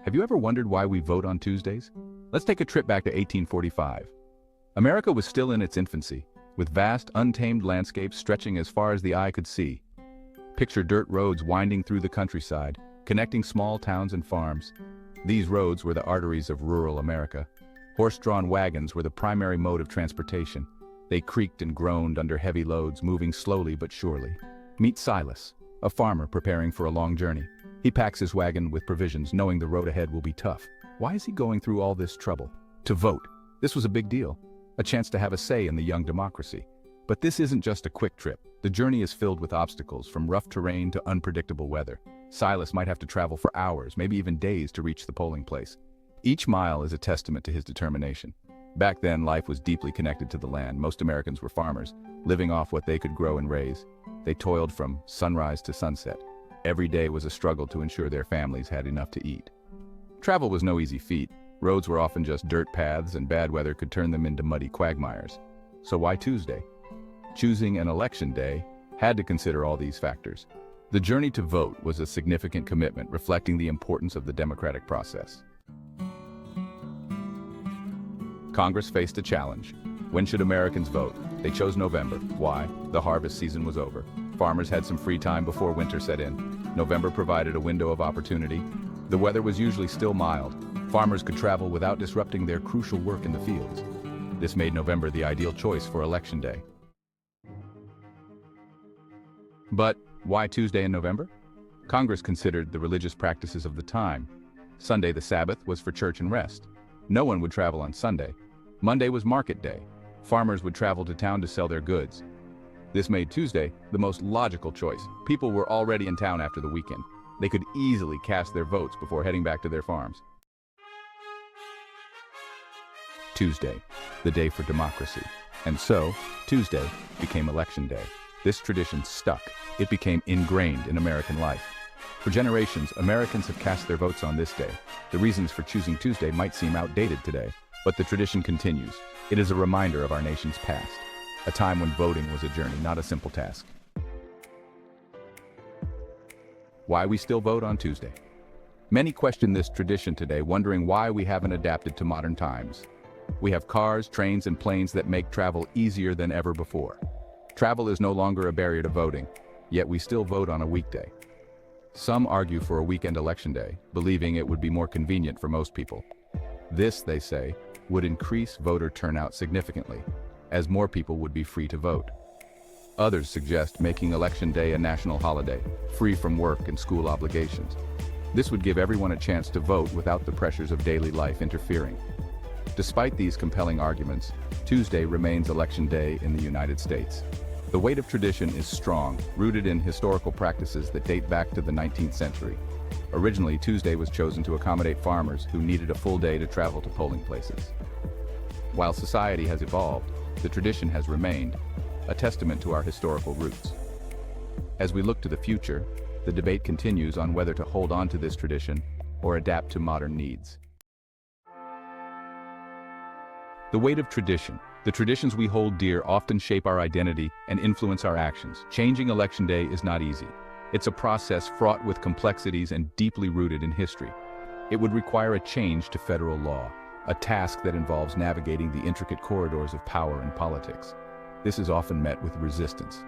Have you ever wondered why we vote on Tuesdays? Let's take a trip back to 1845. America was still in its infancy, with vast, untamed landscapes stretching as far as the eye could see. Picture dirt roads winding through the countryside, connecting small towns and farms. These roads were the arteries of rural America. Horse-drawn wagons were the primary mode of transportation. They creaked and groaned under heavy loads, moving slowly but surely. Meet Silas, a farmer preparing for a long journey. He packs his wagon with provisions, knowing the road ahead will be tough. Why is he going through all this trouble? To vote. This was a big deal, a chance to have a say in the young democracy. But this isn't just a quick trip. The journey is filled with obstacles, from rough terrain to unpredictable weather. Silas might have to travel for hours, maybe even days, to reach the polling place. Each mile is a testament to his determination. Back then, life was deeply connected to the land. Most Americans were farmers, living off what they could grow and raise. They toiled from sunrise to sunset. Every day was a struggle to ensure their families had enough to eat. Travel was no easy feat. Roads were often just dirt paths, and bad weather could turn them into muddy quagmires. So why Tuesday? Choosing an election day had to consider all these factors. The journey to vote was a significant commitment, reflecting the importance of the democratic process. Congress faced a challenge. When should Americans vote? They chose November. Why? The harvest season was over. Farmers had some free time before winter set in. November provided a window of opportunity. The weather was usually still mild. Farmers could travel without disrupting their crucial work in the fields. This made November the ideal choice for Election Day. But why Tuesday in November? Congress considered the religious practices of the time. Sunday, the Sabbath, was for church and rest. No one would travel on Sunday. Monday was market day. Farmers would travel to town to sell their goods. This made Tuesday the most logical choice. People were already in town after the weekend. They could easily cast their votes before heading back to their farms. Tuesday, the day for democracy. And so, Tuesday became Election Day. This tradition stuck. It became ingrained in American life. For generations, Americans have cast their votes on this day. The reasons for choosing Tuesday might seem outdated today, but the tradition continues. It is a reminder of our nation's past, a time when voting was a journey, not a simple task. Why we still vote on Tuesday? Many question this tradition today, wondering why we haven't adapted to modern times. We have cars, trains, and planes that make travel easier than ever before. Travel is no longer a barrier to voting, yet we still vote on a weekday. Some argue for a weekend election day, believing it would be more convenient for most people. This, they say, would increase voter turnout significantly, as more people would be free to vote. Others suggest making Election Day a national holiday, free from work and school obligations. This would give everyone a chance to vote without the pressures of daily life interfering. Despite these compelling arguments, Tuesday remains Election Day in the United States. The weight of tradition is strong, rooted in historical practices that date back to the 19th century. Originally, Tuesday was chosen to accommodate farmers who needed a full day to travel to polling places. While society has evolved, the tradition has remained, a testament to our historical roots. As we look to the future, the debate continues on whether to hold on to this tradition or adapt to modern needs. The weight of tradition. The traditions we hold dear often shape our identity and influence our actions. Changing Election Day is not easy. It's a process fraught with complexities and deeply rooted in history. It would require a change to federal law, a task that involves navigating the intricate corridors of power and politics. This is often met with resistance.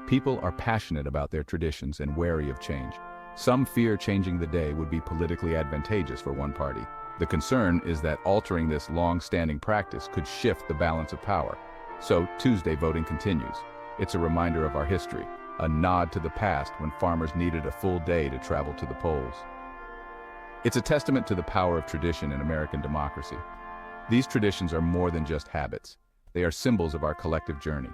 People are passionate about their traditions and wary of change. Some fear changing the day would be politically advantageous for one party. The concern is that altering this long-standing practice could shift the balance of power. So, Tuesday voting continues. It's a reminder of our history, a nod to the past when farmers needed a full day to travel to the polls. It's a testament to the power of tradition in American democracy. These traditions are more than just habits. They are symbols of our collective journey.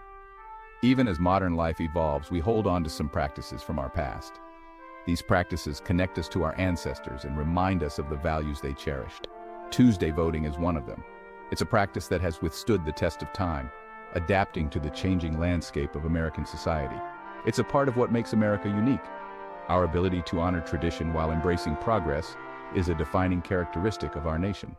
Even as modern life evolves, we hold on to some practices from our past. These practices connect us to our ancestors and remind us of the values they cherished. Tuesday voting is one of them. It's a practice that has withstood the test of time, adapting to the changing landscape of American society. It's a part of what makes America unique. Our ability to honor tradition while embracing progress is a defining characteristic of our nation.